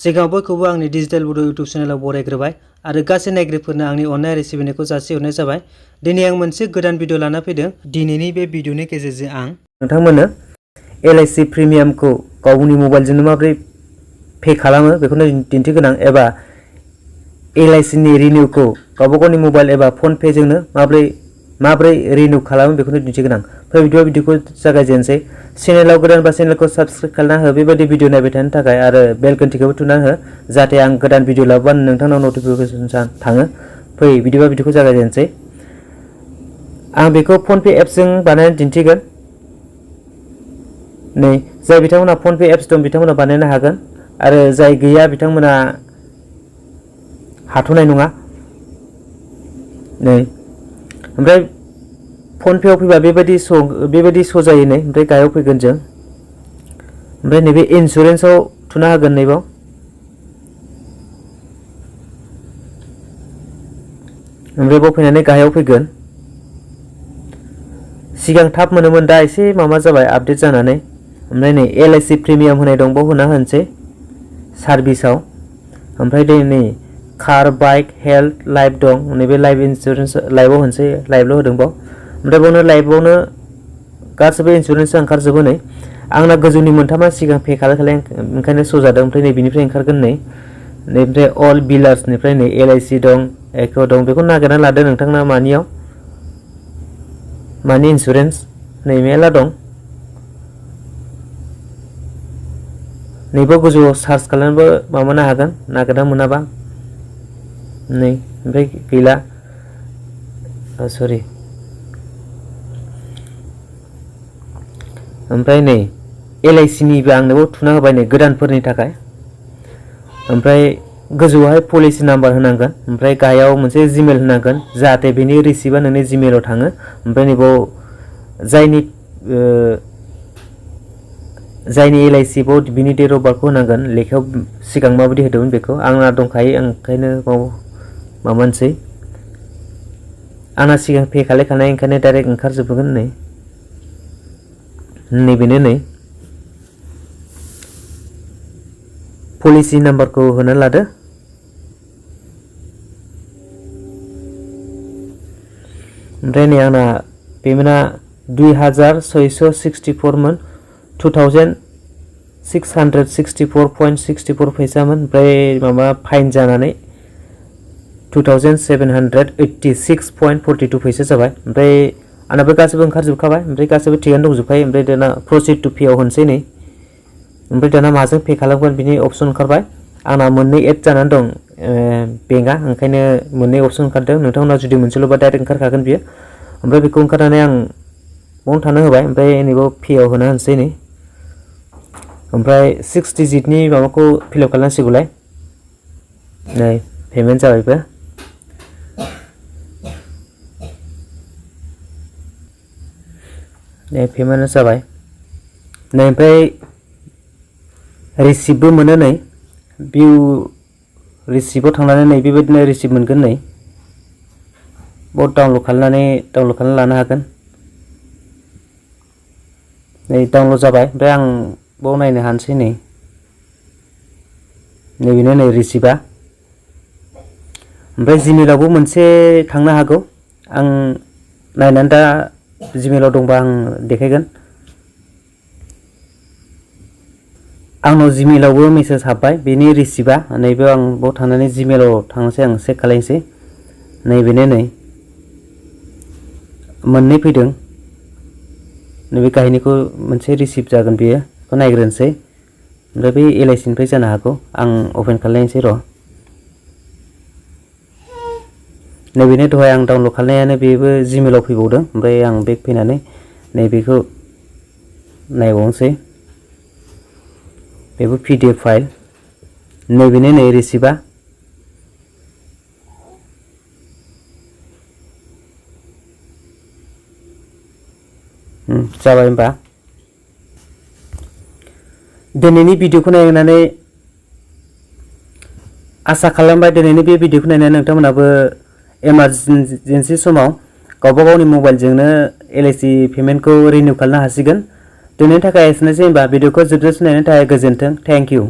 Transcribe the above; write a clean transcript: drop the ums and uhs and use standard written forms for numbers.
सिगाङाव बयखौबो आंनि डिजिटेल बड' इउट्युब चेनेलाव बरायग्रोबाय आरो गासै नायगिरिफोरनो आंनि अननाय आरो सिबिनायखौ जासिहरनाय जाबाय। दिनै आं मोनसे गोदान भिडिअ लाना फैदों। दिनैनि बे भिडिअनि गेजेरजों आं नोंथांमोननो LIC प्रिमियामखौ गावनि मबाइलजोंनो माबोरै पे खालामो बेखौनो दिन्थिगोनां एबा LIC नि रिनिउखौ गावबागावनि मबाइल एबा फन पे जोंनो माबोरै रिनिउ खालामो बेखौनो दिन्थिगोनां। फै भिडिअखौ जागायजेनसै। चेनेलाव गोदान बा चेनेलखौ साबस्क्राइब खालामना हो बेबायदि भिडिअ नायबाय थानो थाखाय आरो बेल घन्टीखौबो थुना हो जाहाथे आं गोदान भिडिअ लाबोबानो नोंथांनाव नटिफिकेसन थाङो। फै भिडिअखौ जागायजेनसै। आं बेखौ फन पे एप्सजों बानायनानै दिन्थिगोन। नै जाय बिथांमोना फन पे एप्स दं बिथांमोना बानायनो हागोन आरो जाय गैया बिथांमोना हाथ'नाय नङा। नै ओमफ्राय फन पेआव फैबा बेबायदि श' जायो नै ओमफ्राय गाहायाव फैगोन जों ओमफ्राय नैबे इन्सुरेन्सआव थुना होगोन नैबाव ओमफ्राय बाव फैनानै गाहायाव फैगोन। सिगां थाब मोनोमोन दा एसे माबा जाबाय आपडेट जानानै ओमफ्राय नै LIC प्रिमियाम होनाय दं बाव होना होनोसै सार्भिसआव ओमफ्राय नै कार बाइक हेल्थ लाइफ दं नैबे लाइफ इन्सुरेन्स लाइफआव होनोसै लाइफल' होदों बाव ओमफ्राय बावनो लाइफआवनो गासैबो इन्सुरेन्स ओंखारजोबो नै आंना गोजौनि मोनथामा सिगां पे खालाय ओंखायनो श' जादों ओमफ्राय नै बिनिफ्राय ओंखारगोन नै ओमफ्राय अल बिलार्सनिफ्राय नै LIC दं एक' दं बेखौ नागिरना लादो नोंथांना मानि इन्सुरेन्स नै मेरला दं। नैबो गोजौआव सार्च खालामनोबो माबानो हागोन नागिरना मोनाबा नै ओमफ्राय गैला सरि ओमफ्राय नै LIC निबो आंनोबो थुना होबाय नै गोदानफोरनि थाखाय ओमफ्राय गोजौआवहाय पलिसि नाम्बार होनांगोन ओमफ्राय गाहायाव मोनसे जिमेल होनांगोन जाहाथे बेनि रिसिप्टआ नोंनि जिमेलाव थाङो ओमफ्राय नैबाव जायनि LIC बाव बिनि डेट अफ बार्थखौ होनांगोन लेखायाव सिगां माबायदि होदोंमोन बेखौ आंना दंखायो ओंखायनो बाव माबानोसै आंना सिगां पे खालायखानाय ओंखायनो डाइरेक्ट ओंखारजोबगोन नै नैबेनो नै पलिसि नाम्बारखौ होना लादो ओमफ्राय नै आंना पेमेन्टआ 2664 मोन 2664.64 फैसामोन ओमफ्राय माबा फाइन जानानै 2786.42 फैसा जाबाय ओमफ्राय आंनाबो गासैबो ओंखारजोबखाबाय ओमफ्राय गासैबो थिगानो दंजोबखायो ओमफ्राय दाना प्रसिड टु पेआव होनोसै नै ओमफ्राय दाना माजों पे खालामगोन बिनि अपसन ओंखारबाय आंना मोननै एड जानानै दं बेंकआ ओंखायनो मोननै अपसन ओंखारदों नोंथांमोना जुदि मोनसेल'बा डाइरेक्ट ओंखारखागोन बियो ओमफ्राय बेखौ ओंखारनानै आं बावनो थानो होबाय ओमफ्राय नैबाव पेआव होना होनोसै नै ओमफ्राय 6 डिजिटनि माबाखौ फिलआप खालामनांसिगौलाय नै पेमेन्ट जाबायबो नै पेमेन्टआ जाबाय नै ओमफ्राय रिसिप्टबो मोनो नै भिउ रिसिप्टआव थांनानै नै बेबायदिनो रिसिप्ट मोनगोन नै बाव डाउनलड खालामना लानो हागोन नै डाउनलड जाबाय ओमफ्राय आं बाव नायनो हानोसै नै नैबेनो नै रिसिप्टआ ओमफ्राय जिमेलावबो मोनसे थांनो हागौ आं नायनानै दा जिमेलाव दंबा आं देखायगोन आंनाव जिमेलावबो मेसेज हाबबाय बेनि रिसिप्टआ नैबे आं बाव थांनानै जिमेलाव थांनोसै आं चेक खालायनोसै नैबेनो नै मोननै फैदों नैबे गाहायनिखौ मोनसे रिसिप्ट जागोन बेयो बेखौ नायग्रोनोसै ओमफ्राय बे LIC निफ्राय जानो हागौ आं अपेन खालायनोसै र' नैबेनो दहाय आं डाउनलड खालामनायानो बेबो जिमेलाव फैबावदों ओमफ्राय आं बेक फैनानै नैबेखौ नायबावनोसै बेबो PDF फाइल नैबेनो नै रिसिप्टआ जाबाय होमबा दिनैनि भिडिअखौ नायनानै आसा खालामबाय दिनैनि बे भिडिअखौ नायनानै नोंथांमोनाबो इमारजेन्सि समाव गावबागावनि मबाइलजोंनो LIC पेमेन्टखौ रिनिउ खालामनो हासिगोन दिनैनि थाखाय एसेनोसै होमबा भिडिअखौ जोबजासिम नायनायनि थाखाय गोजोन्थों थेंक इउ।